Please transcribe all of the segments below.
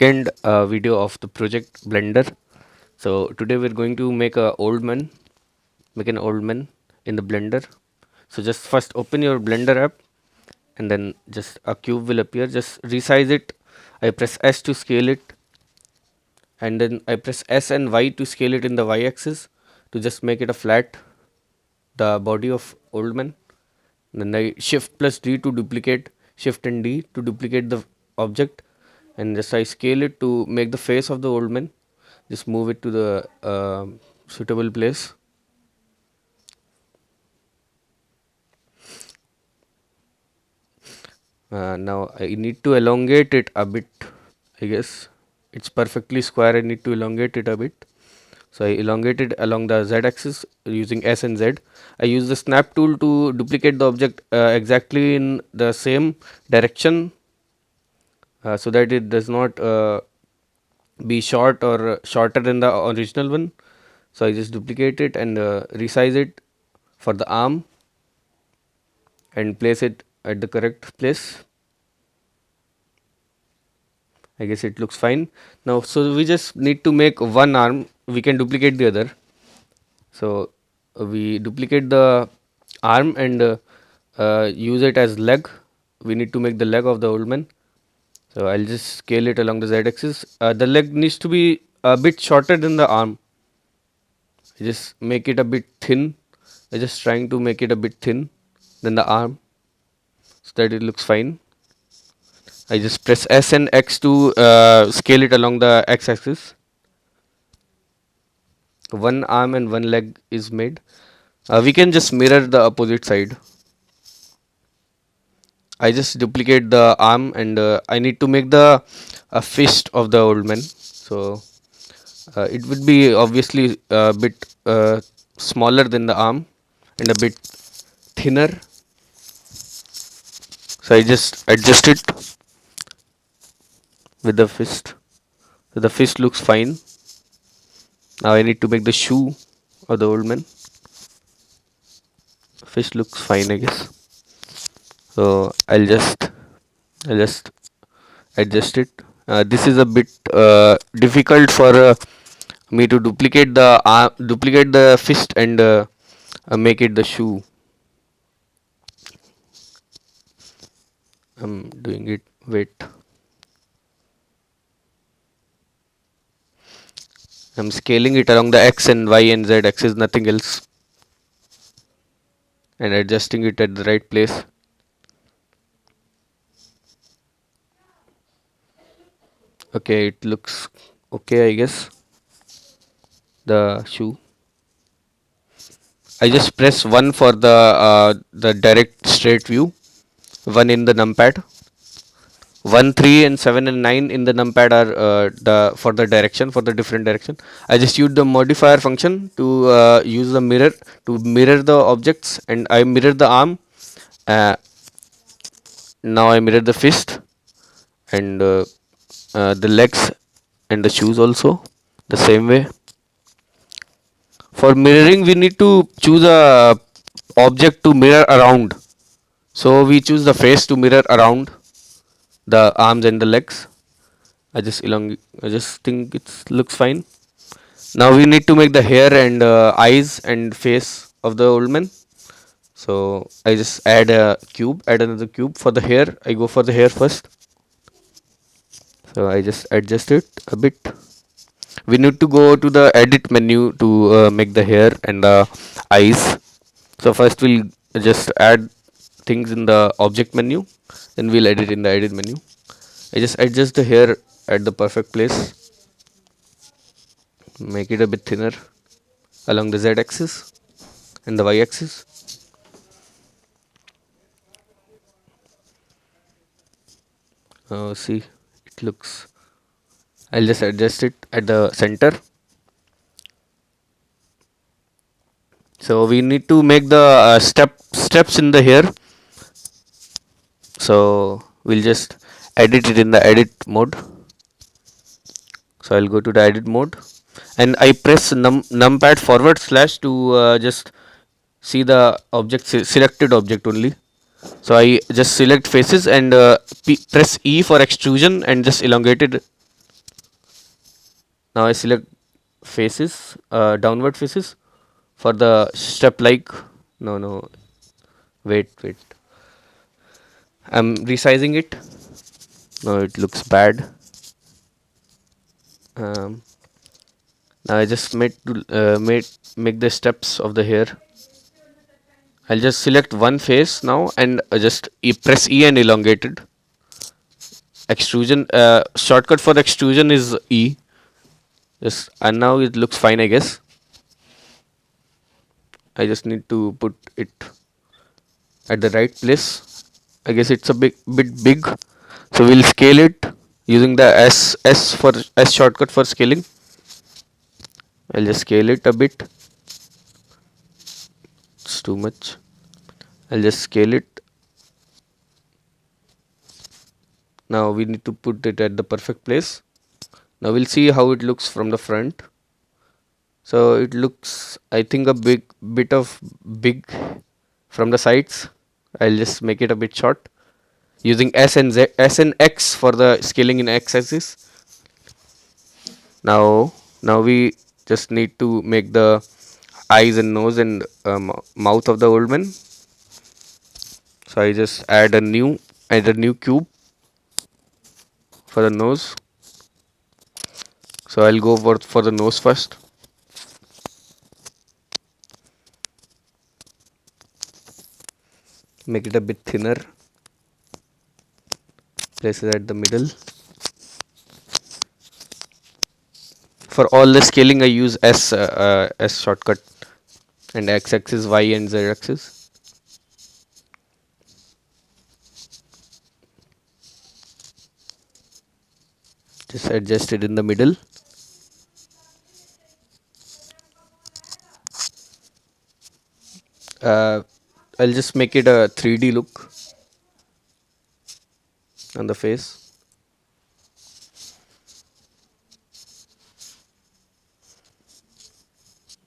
second video of the project Blender. So today we're going to make an old man in the Blender. So just first open your Blender app, and then just a cube will appear. Just resize it. I press S to scale it, and then I press S and Y to scale it in the Y axis to just make it a flat, the body of old man. Then I shift plus D to duplicate, shift and D to duplicate the object, and just I scale it to make the face of the old man. Just move it to the suitable place. Now I need to elongate it a bit. I guess it's perfectly square. I need to elongate it a bit. So I elongate it along the Z axis using S and Z. I use the snap tool to duplicate the object exactly in the same direction, so that it does not be short or shorter than the original one. So I just duplicate it and resize it for the arm and place it at the correct place. I guess it looks fine now. So we just need to make one arm. We can duplicate the other. So we duplicate the arm and use it as leg. We need to make the leg of the old man. So I'll just scale it along the Z axis. The leg needs to be a bit shorter than the arm. I just make it a bit thin. I just trying to make it a bit thin than the arm, so that it looks fine. I just press S and X to scale it along the X axis. One arm and one leg is made. We can just mirror the opposite side. I just duplicate the arm and I need to make the fist of the old man. So it would be obviously a bit smaller than the arm and a bit thinner. So I just adjust it with the fist. So the fist looks fine. Now I need to make the shoe of the old man. Fist looks fine, I guess. So I'll just adjust it. This is a bit difficult for me to duplicate the fist and make it the shoe. I'm doing it. Wait. I'm scaling it along the X and Y and Z axis, nothing else, and adjusting it at the right place. Okay, it looks okay, I guess. The shoe. I just press 1 for the direct straight view, 1 in the numpad. 1, 3 and 7 and 9 in the numpad are the for the direction, for the different direction. I just use the modifier function to use the mirror to mirror the objects, and I mirror the arm. Uh, Now I mirror the fist and the legs and the shoes also the same way. For mirroring, we need to choose a object to mirror around. So we choose the face to mirror around the arms and the legs. I just think it looks fine. Now we need to make the hair and eyes and face of the old man. So I just add another cube for the hair. I go for the hair first. So I just adjust it a bit. We need to go to the edit menu to make the hair and the eyes. So first we'll just add things in the object menu, then we'll edit in the edit menu. I just adjust the hair at the perfect place, make it a bit thinner along the Z axis and the Y axis. See, it looks, I'll just adjust it at the center. So we need to make the steps in the hair. So we'll just edit it in the edit mode. So I'll go to the edit mode and I press numpad forward slash to just see the object, selected object only. So I just select faces and press E for extrusion and just elongate it. Now I select faces, downward faces for the step like. No, no, wait. I'm resizing it. No, it looks bad. Um, Now I just make the steps of the hair. I'll just select one face now and just press E and elongate it. Extrusion shortcut for extrusion is E. Just and now it looks fine, I guess. I just need to put it at the right place. I guess it's a bit big, so we'll scale it using the S shortcut for scaling. I'll just scale it a bit. It's too much. I'll just scale it. Now we need to put it at the perfect place. Now we'll see how it looks from the front. So it looks, I think, a bit of big from the sides. I'll just make it a bit short using S and X for the scaling in X axis. Now, now we just need to make the eyes and nose and mouth of the old man. So I just add a new cube for the nose. So I'll go for the nose first. Make it a bit thinner. Place it at the middle. For all the scaling I use S shortcut and X axis, Y and Z axis. Just adjust it in the middle. uh, I'll just make it a 3D look on the face.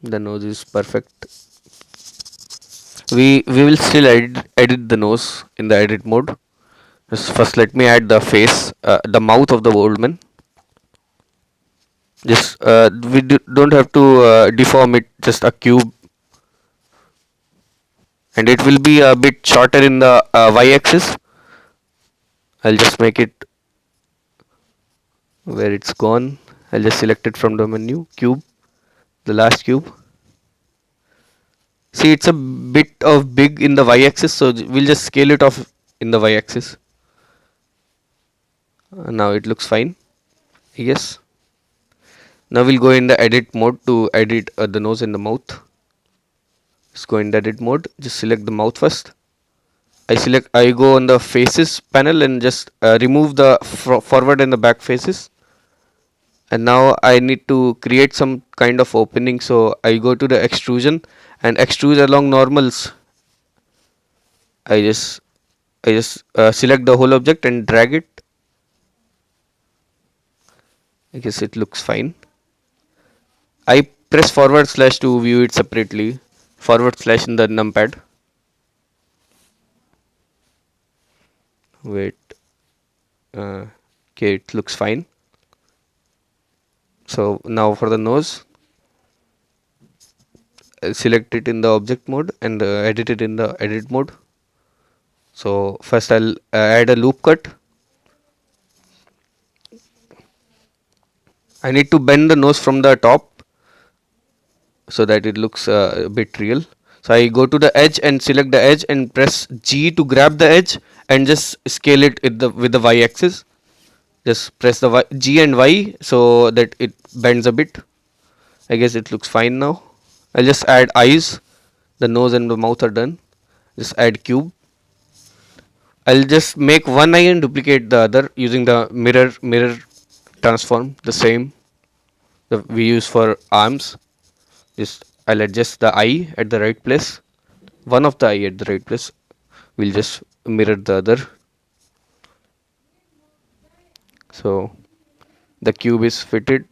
The nose is perfect. We will still edit the nose in the edit mode. Just first let me add the face, the mouth of the old man. Just don't have to deform it, just a cube, and it will be a bit shorter in the y-axis. I'll just make it where it's gone. I'll just select it from the menu, cube, the last cube. See, it's a bit of big in the y-axis, so we'll just scale it off in the y-axis. Now it looks fine, I guess. Now we'll go in the edit mode to edit the nose and the mouth. Let's go in the edit mode. Just select the mouth first. I go on the faces panel and just remove the forward and the back faces. And now I need to create some kind of opening, so I go to the extrusion and extrude along normals. I just select the whole object and drag it. I guess it looks fine. I press forward slash to view it separately. Forward slash in the numpad. Wait. Okay, it looks fine. So now for the nose, select it in the object mode and edit it in the edit mode. So first I'll add a loop cut. I need to bend the nose from the top so that it looks a bit real. So I go to the edge and select the edge and press G to grab the edge and just scale it with the Y axis. Just press the G and Y so that it bends a bit. I guess it looks fine now. I'll just add eyes. The nose and the mouth are done. Just add cube. I'll just make one eye and duplicate the other using the mirror transform, the same that we use for arms. Just I'll adjust the eye at the right place. One of the eye at the right place. We'll just mirror the other. So the cube is fitted.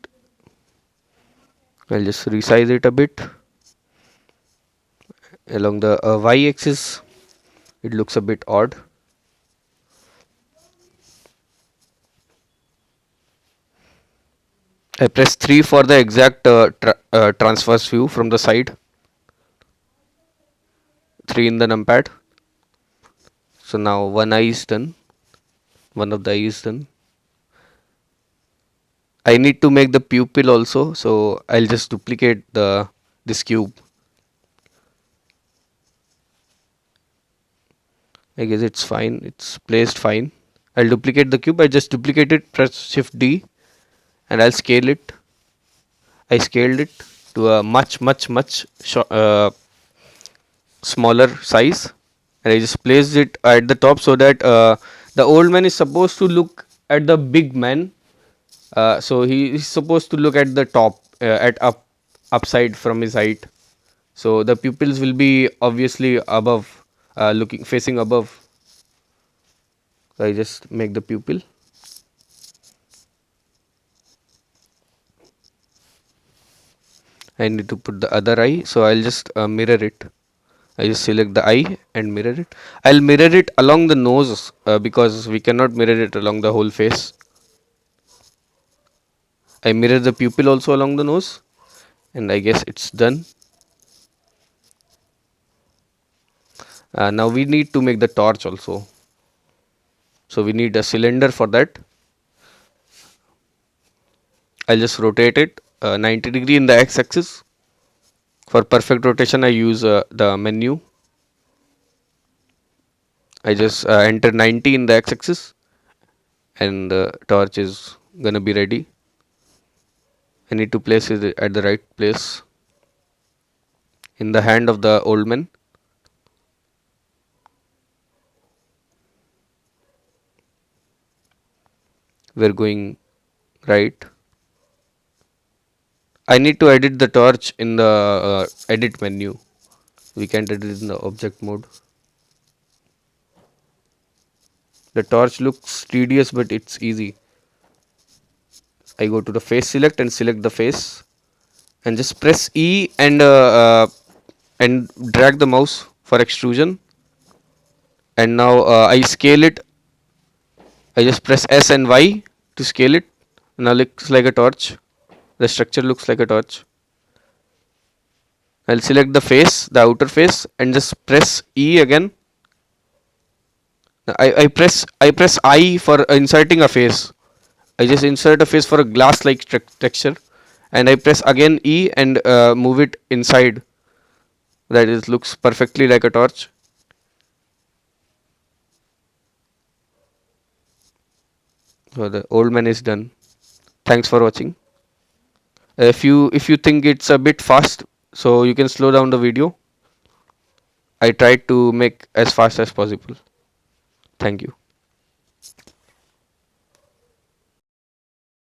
I'll just resize it a bit. Along the y axis, it looks a bit odd. I press 3 for the exact transverse view from the side. 3 in the numpad. So now one eye is done. One of the eye is done. I need to make the pupil also, so I'll just duplicate the this cube. I guess it's fine. It's placed fine. I'll duplicate the cube. I just duplicate it. Press Shift D, and I'll scale it. I scaled it to a much smaller size, and I just placed it at the top so that the old man is supposed to look at the big man. So he is supposed to look at the top, at upside from his height. So the pupils will be obviously above, looking facing above. So I just make the pupil. I need to put the other eye, so I'll just mirror it. I just select the eye and mirror it. I'll mirror it along the nose because we cannot mirror it along the whole face. I mirror the pupil also along the nose, and I guess it's done. Now we need to make the torch also. So we need a cylinder for that. I'll just rotate it 90 degree in the x-axis. For perfect rotation, I use the menu. I just enter 90 in the x-axis, and the torch is gonna be ready. I need to place it at the right place in the hand of the old man. We're going right. I need to edit the torch in the edit menu. We can't edit it in the object mode. The torch looks tedious, but it's easy. I go to the face select and select the face, and just press E and drag the mouse for extrusion. And now I scale it. I just press S and Y to scale it. Now looks like a torch. The structure looks like a torch. I'll select the face, the outer face, and just press E again. I press I for inserting a face. I just insert a face for a glass like texture, and I press again E and move it inside. That is looks perfectly like a torch. So the old man is done. Thanks for watching. If you think it's a bit fast, so you can slow down the video. I tried to make as fast as possible. Thank you.